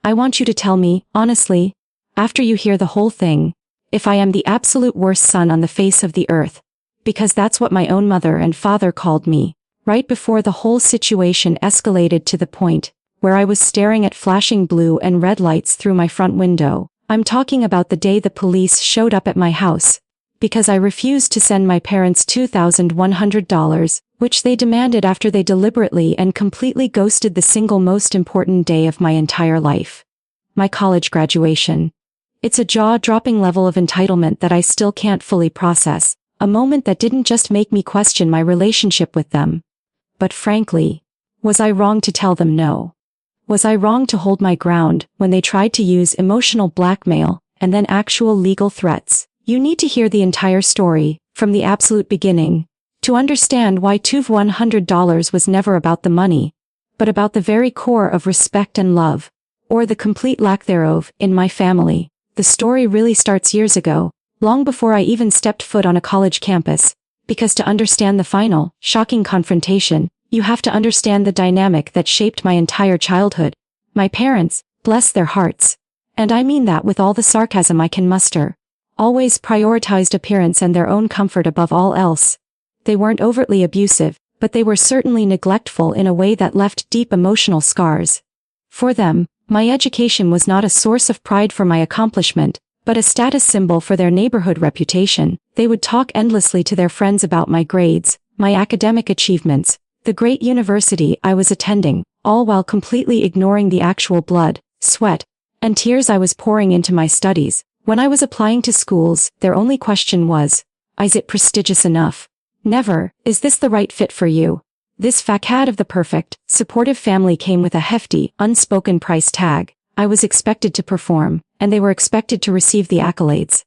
I want you to tell me, honestly, after you hear the whole thing, if I am the absolute worst son on the face of the earth. Because that's what my own mother and father called me, right before the whole situation escalated to the point where I was staring at flashing blue and red lights through my front window. I'm talking about the day the police showed up at my house, because I refused to send my parents $2,100, which they demanded after they deliberately and completely ghosted the single most important day of my entire life. My college graduation. It's a jaw-dropping level of entitlement that I still can't fully process, a moment that didn't just make me question my relationship with them. But frankly, was I wrong to tell them no? Was I wrong to hold my ground when they tried to use emotional blackmail and then actual legal threats? You need to hear the entire story, from the absolute beginning, to understand why $2,100 was never about the money, but about the very core of respect and love, or the complete lack thereof, in my family. The story really starts years ago, long before I even stepped foot on a college campus, because to understand the final, shocking confrontation, you have to understand the dynamic that shaped my entire childhood. My parents, bless their hearts, and I mean that with all the sarcasm I can muster, always prioritized appearance and their own comfort above all else. They weren't overtly abusive, but they were certainly neglectful in a way that left deep emotional scars. For them, my education was not a source of pride for my accomplishment, but a status symbol for their neighborhood reputation. They would talk endlessly to their friends about my grades, my academic achievements, the great university I was attending, all while completely ignoring the actual blood, sweat, and tears I was pouring into my studies. When I was applying to schools, their only question was, is it prestigious enough? Never, is this the right fit for you? This facade of the perfect, supportive family came with a hefty, unspoken price tag. I was expected to perform, and they were expected to receive the accolades.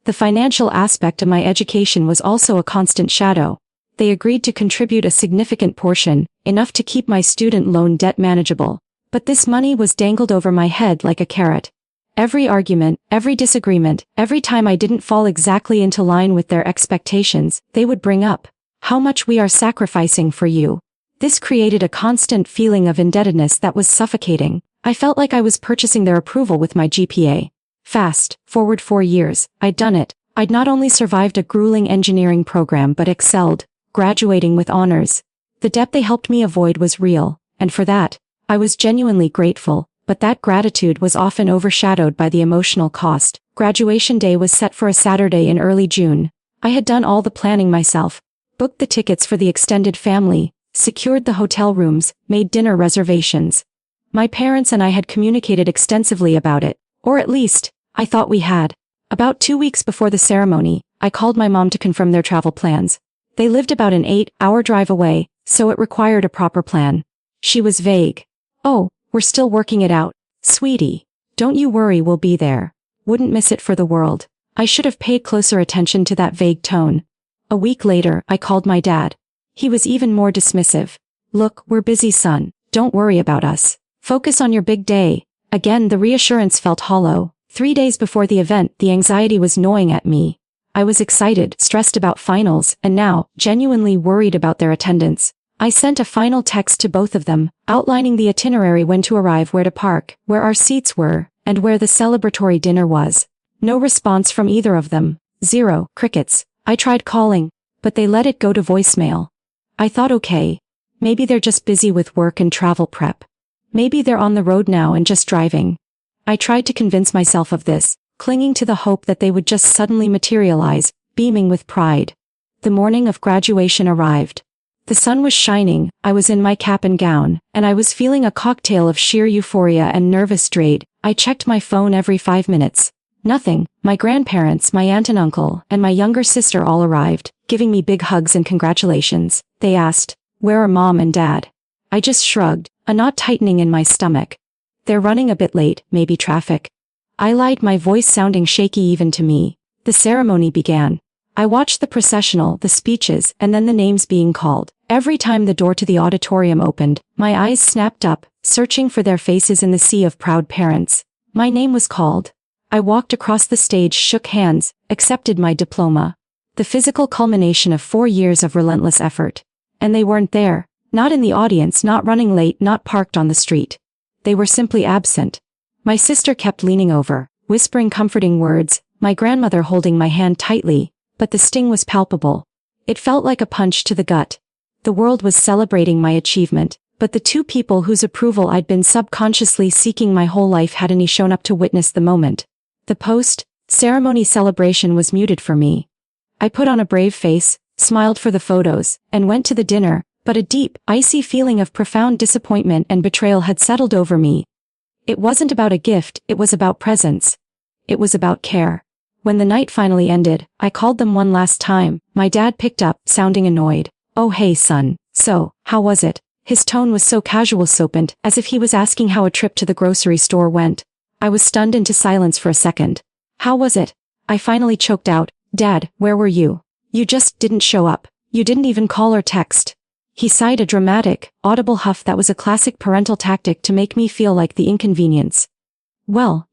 The financial aspect of my education was also a constant shadow. They agreed to contribute a significant portion, enough to keep my student loan debt manageable. But this money was dangled over my head like a carrot. Every argument, every disagreement, every time I didn't fall exactly into line with their expectations, they would bring up how much we are sacrificing for you. This created a constant feeling of indebtedness that was suffocating. I felt like I was purchasing their approval with my GPA. Fast forward 4 years, I'd done it. I'd not only survived a grueling engineering program but excelled, graduating with honors. The debt they helped me avoid was real, and for that, I was genuinely grateful, but that gratitude was often overshadowed by the emotional cost. Graduation day was set for a Saturday in early June. I had done all the planning myself, booked the tickets for the extended family, secured the hotel rooms, made dinner reservations. My parents and I had communicated extensively about it, or at least, I thought we had. About 2 weeks before the ceremony, I called my mom to confirm their travel plans. They lived about an 8-hour drive away, so it required a proper plan. She was vague. "Oh, we're still working it out, sweetie. Don't you worry, we'll be there. Wouldn't miss it for the world." I should have paid closer attention to that vague tone. A week later, I called my dad. He was even more dismissive. "Look, we're busy, son. Don't worry about us. Focus on your big day." Again, the reassurance felt hollow. 3 days before the event, the anxiety was gnawing at me. I was excited, stressed about finals, and now, genuinely worried about their attendance. I sent a final text to both of them, outlining the itinerary, when to arrive, where to park, where our seats were, and where the celebratory dinner was. No response from either of them. Zero, crickets. I tried calling, but they let it go to voicemail. I thought, okay, maybe they're just busy with work and travel prep. Maybe they're on the road now and just driving. I tried to convince myself of this, clinging to the hope that they would just suddenly materialize, beaming with pride. The morning of graduation arrived. The sun was shining, I was in my cap and gown, and I was feeling a cocktail of sheer euphoria and nervous dread. I checked my phone every 5 minutes. Nothing. My grandparents, my aunt and uncle, and my younger sister all arrived, giving me big hugs and congratulations. They asked, "Where are mom and dad?" I just shrugged, a knot tightening in my stomach. "They're running a bit late, maybe traffic." I lied, my voice sounding shaky even to me. The ceremony began. I watched the processional, the speeches, and then the names being called. Every time the door to the auditorium opened, my eyes snapped up, searching for their faces in the sea of proud parents. My name was called. I walked across the stage, shook hands, accepted my diploma. The physical culmination of 4 years of relentless effort. And they weren't there. Not in the audience, not running late, not parked on the street. They were simply absent. My sister kept leaning over, whispering comforting words, my grandmother holding my hand tightly, but the sting was palpable. It felt like a punch to the gut. The world was celebrating my achievement, but the two people whose approval I'd been subconsciously seeking my whole life hadn't shown up to witness the moment. The post-ceremony celebration was muted for me. I put on a brave face, smiled for the photos, and went to the dinner, but a deep, icy feeling of profound disappointment and betrayal had settled over me. It wasn't about a gift, it was about presence. It was about care. When the night finally ended, I called them one last time. My dad picked up, sounding annoyed. "Oh hey son, so, how was it?" His tone was so casual, soapent, as if he was asking how a trip to the grocery store went. I was stunned into silence for a second. "How was it?" I finally choked out. "Dad, where were you? You just didn't show up. You didn't even call or text." He sighed, a dramatic, audible huff that was a classic parental tactic to make me feel like the inconvenience. "Well,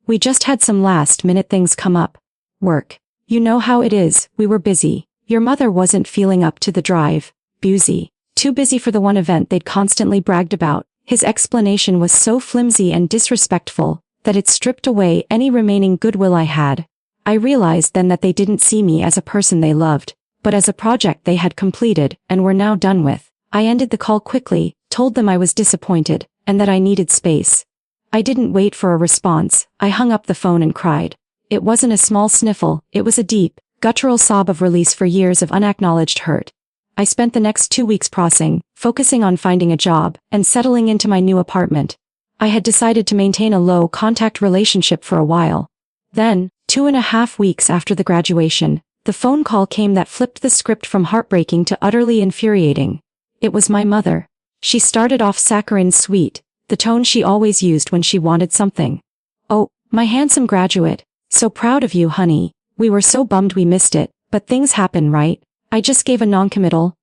we just had some last-minute things come up. Work. You know how it is, we were busy. Your mother wasn't feeling up to the drive. Busy. Too busy for the one event they'd constantly bragged about." His explanation was so flimsy and disrespectful that it stripped away any remaining goodwill I had. I realized then that they didn't see me as a person they loved, but as a project they had completed and were now done with. I ended the call quickly, told them I was disappointed, and that I needed space. I didn't wait for a response. I hung up the phone and cried. It wasn't a small sniffle, it was a deep, guttural sob of release for years of unacknowledged hurt. I spent the next 2 weeks processing, focusing on finding a job, and settling into my new apartment. I had decided to maintain a low-contact relationship for a while. Then, 2.5 weeks after the graduation, the phone call came that flipped the script from heartbreaking to utterly infuriating. It was my mother. She started off saccharine sweet, the tone she always used when she wanted something. "Oh, my handsome graduate, so proud of you, honey. We were so bummed we missed it, but things happen, right? I just gave a non-committal,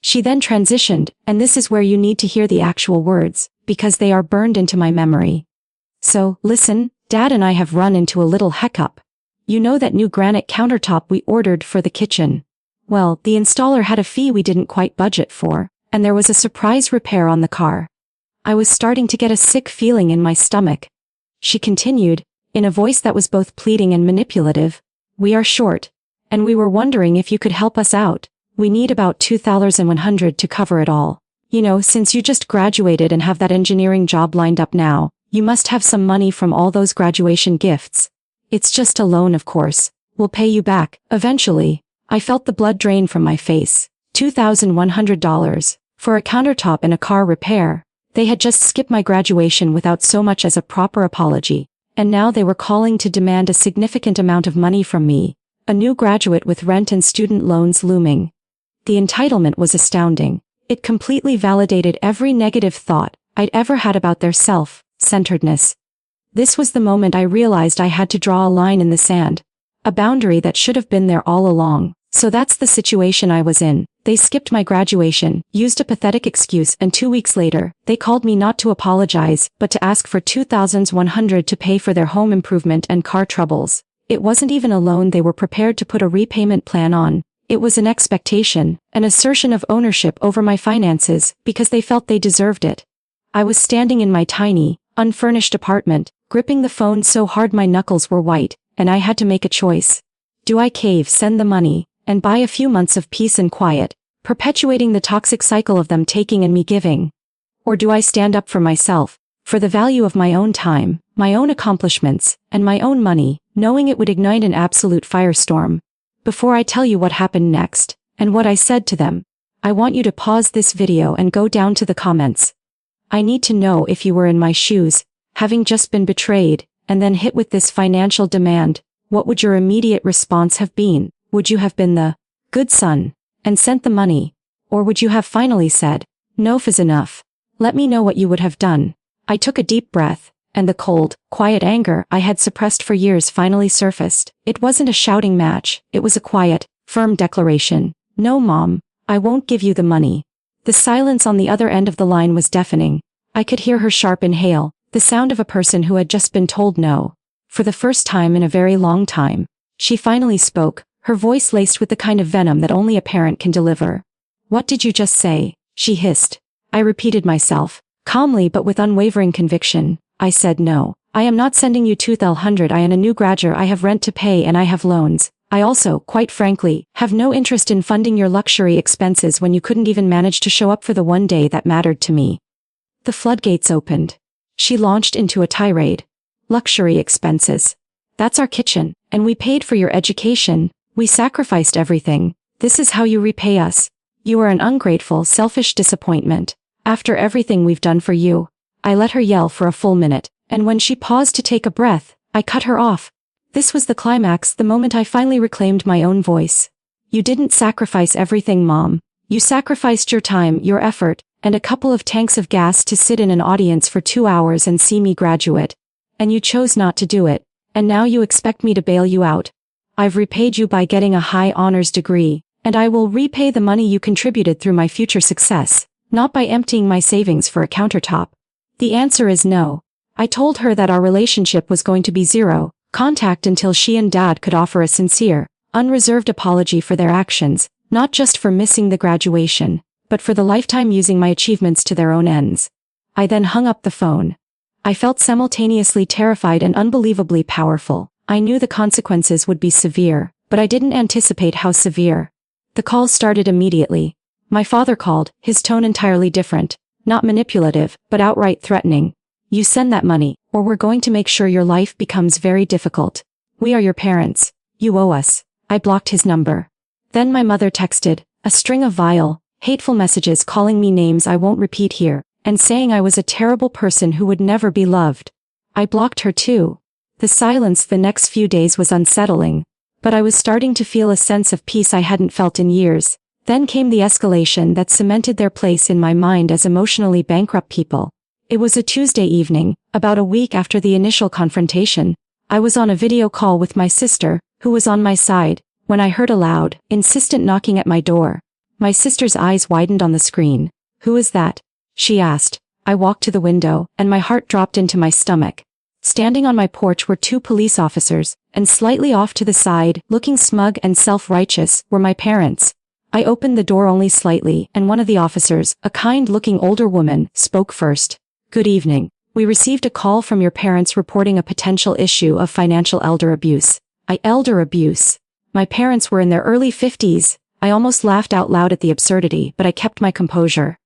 She then transitioned, and this is where you need to hear the actual words, because they are burned into my memory. "So, listen, Dad and I have run into a little hiccup. You know that new granite countertop we ordered for the kitchen? Well, the installer had a fee we didn't quite budget for, and there was a surprise repair on the car." I was starting to get a sick feeling in my stomach. She continued, in a voice that was both pleading and manipulative. "We are short, and we were wondering if you could help us out. We need about $2,100 to cover it all. Since you just graduated and have that engineering job lined up now, you must have some money from all those graduation gifts. It's just a loan, of course. We'll pay you back, eventually." I felt the blood drain from my face. $2,100 for a countertop and a car repair. They had just skipped my graduation without so much as a proper apology, and now they were calling to demand a significant amount of money from me, a new graduate with rent and student loans looming. The entitlement was astounding. It completely validated every negative thought I'd ever had about their self-centeredness. This was the moment I realized I had to draw a line in the sand, a boundary that should have been there all along. So that's the situation I was in. They skipped my graduation, used a pathetic excuse, and 2 weeks later, they called me not to apologize, but to ask for $2,100 to pay for their home improvement and car troubles. It wasn't even a loan they were prepared to put a repayment plan on. It was an expectation, an assertion of ownership over my finances, because they felt they deserved it. I was standing in my tiny, unfurnished apartment, gripping the phone so hard my knuckles were white, and I had to make a choice. Do I cave, send the money, and buy a few months of peace and quiet, perpetuating the toxic cycle of them taking and me giving? Or do I stand up for myself, for the value of my own time, my own accomplishments, and my own money, knowing it would ignite an absolute firestorm? Before I tell you what happened next, and what I said to them, I want you to pause this video and go down to the comments. I need to know if you were in my shoes, having just been betrayed, and then hit with this financial demand. What would your immediate response have been? Would you have been the good son and sent the money? Or would you have finally said, "Enough is enough"? Let me know what you would have done. I took a deep breath, and the cold, quiet anger I had suppressed for years finally surfaced. It wasn't a shouting match, it was a quiet, firm declaration. "No, Mom, I won't give you the money." The silence on the other end of the line was deafening. I could hear her sharp inhale, the sound of a person who had just been told no. For the first time in a very long time, she finally spoke, her voice laced with the kind of venom that only a parent can deliver. "What did you just say?" she hissed. I repeated myself, calmly but with unwavering conviction. I said no. I am not sending you to $100. I am a new graduate. I have rent to pay and I have loans. I also, quite frankly, have no interest in funding your luxury expenses when you couldn't even manage to show up for the one day that mattered to me. The floodgates opened. She launched into a tirade. Luxury expenses. That's our kitchen, and we paid for your education. We sacrificed everything. This is how you repay us. You are an ungrateful, selfish disappointment. After everything we've done for you. I let her yell for a full minute, and when she paused to take a breath, I cut her off. This was the climax, the moment I finally reclaimed my own voice. You didn't sacrifice everything, Mom. You sacrificed your time, your effort, and a couple of tanks of gas to sit in an audience for 2 hours and see me graduate. And you chose not to do it, and now you expect me to bail you out. I've repaid you by getting a high honors degree, and I will repay the money you contributed through my future success, not by emptying my savings for a countertop. The answer is no. I told her that our relationship was going to be zero contact until she and Dad could offer a sincere, unreserved apology for their actions, not just for missing the graduation, but for the lifetime using my achievements to their own ends. I then hung up the phone. I felt simultaneously terrified and unbelievably powerful. I knew the consequences would be severe, but I didn't anticipate how severe. The call started immediately. My father called, his tone entirely different, not manipulative, but outright threatening. You send that money, or we're going to make sure your life becomes very difficult. We are your parents. You owe us. I blocked his number. Then my mother texted, a string of vile, hateful messages calling me names I won't repeat here, and saying I was a terrible person who would never be loved. I blocked her too. The silence the next few days was unsettling, but I was starting to feel a sense of peace I hadn't felt in years. Then came the escalation that cemented their place in my mind as emotionally bankrupt people. It was a Tuesday evening, about a week after the initial confrontation. I was on a video call with my sister, who was on my side, when I heard a loud, insistent knocking at my door. My sister's eyes widened on the screen. Who is that? She asked. I walked to the window, and my heart dropped into my stomach. Standing on my porch were 2 police officers, and slightly off to the side, looking smug and self-righteous, were my parents. I opened the door only slightly, and one of the officers, a kind-looking older woman, spoke first. Good evening. We received a call from your parents reporting a potential issue of financial elder abuse. Elder abuse. My parents were in their early 50s. I almost laughed out loud at the absurdity, but I kept my composure.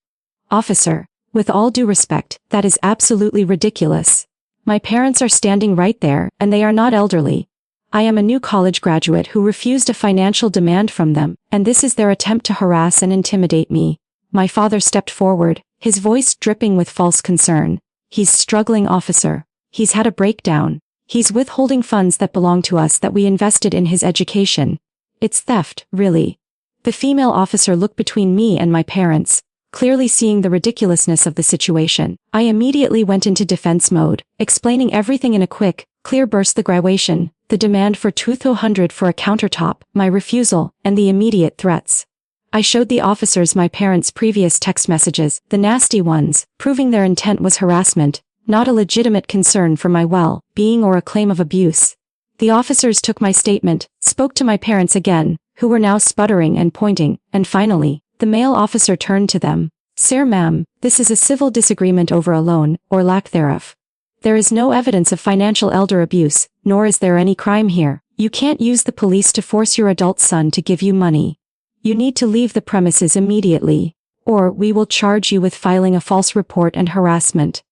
Officer, with all due respect, that is absolutely ridiculous. My parents are standing right there, and they are not elderly. I am a new college graduate who refused a financial demand from them, and this is their attempt to harass and intimidate me. My father stepped forward, his voice dripping with false concern. He's struggling, officer. He's had a breakdown. He's withholding funds that belong to us that we invested in his education. It's theft, really. The female officer looked between me and my parents, clearly seeing the ridiculousness of the situation. I immediately went into defense mode, explaining everything in a quick, clear burst: the graduation, the demand for $200 for a countertop, my refusal, and the immediate threats. I showed the officers my parents' previous text messages, the nasty ones, proving their intent was harassment, not a legitimate concern for my well-being or a claim of abuse. The officers took my statement, spoke to my parents again, who were now sputtering and pointing, and finally, the male officer turned to them. Sir, ma'am, this is a civil disagreement over a loan, or lack thereof. There is no evidence of financial elder abuse, nor is there any crime here. You can't use the police to force your adult son to give you money. You need to leave the premises immediately, or we will charge you with filing a false report and harassment.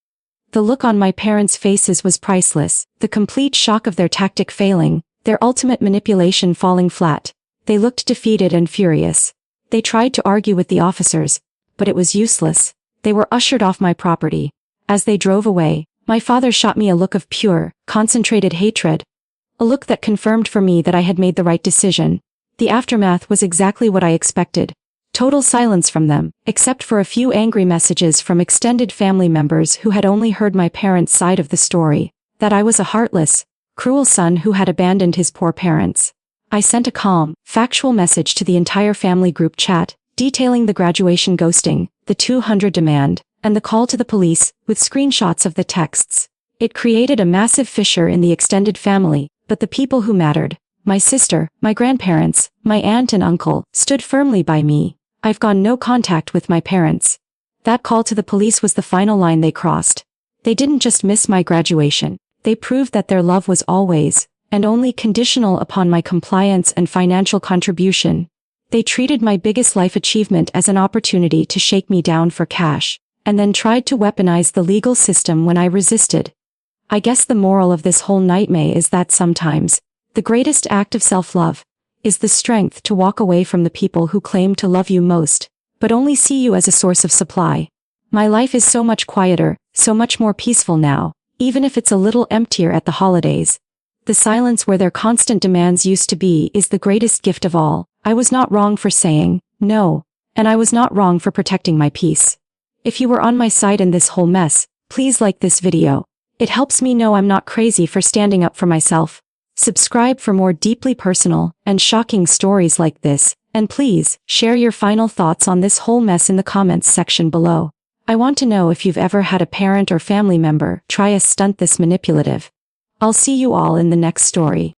The look on my parents' faces was priceless, the complete shock of their tactic failing, their ultimate manipulation falling flat. They looked defeated and furious. They tried to argue with the officers, but it was useless. They were ushered off my property. As they drove away, my father shot me a look of pure, concentrated hatred. A look that confirmed for me that I had made the right decision. The aftermath was exactly what I expected. Total silence from them, except for a few angry messages from extended family members who had only heard my parents' side of the story, that I was a heartless, cruel son who had abandoned his poor parents. I sent a calm, factual message to the entire family group chat, detailing the graduation ghosting, the $200 demand, and the call to the police, with screenshots of the texts. It created a massive fissure in the extended family, but the people who mattered, my sister, my grandparents, my aunt and uncle, stood firmly by me. I've gone no contact with my parents. That call to the police was the final line they crossed. They didn't just miss my graduation, they proved that their love was always, and only conditional upon my compliance and financial contribution. They treated my biggest life achievement as an opportunity to shake me down for cash, and then tried to weaponize the legal system when I resisted. I guess the moral of this whole nightmare is that sometimes, the greatest act of self-love is the strength to walk away from the people who claim to love you most, but only see you as a source of supply. My life is so much quieter, so much more peaceful now, even if it's a little emptier at the holidays. The silence where their constant demands used to be is the greatest gift of all. I was not wrong for saying no, and I was not wrong for protecting my peace. If you were on my side in this whole mess, please like this video. It helps me know I'm not crazy for standing up for myself. Subscribe for more deeply personal and shocking stories like this, and please share your final thoughts on this whole mess in the comments section below. I want to know if you've ever had a parent or family member try a stunt this manipulative. I'll see you all in the next story.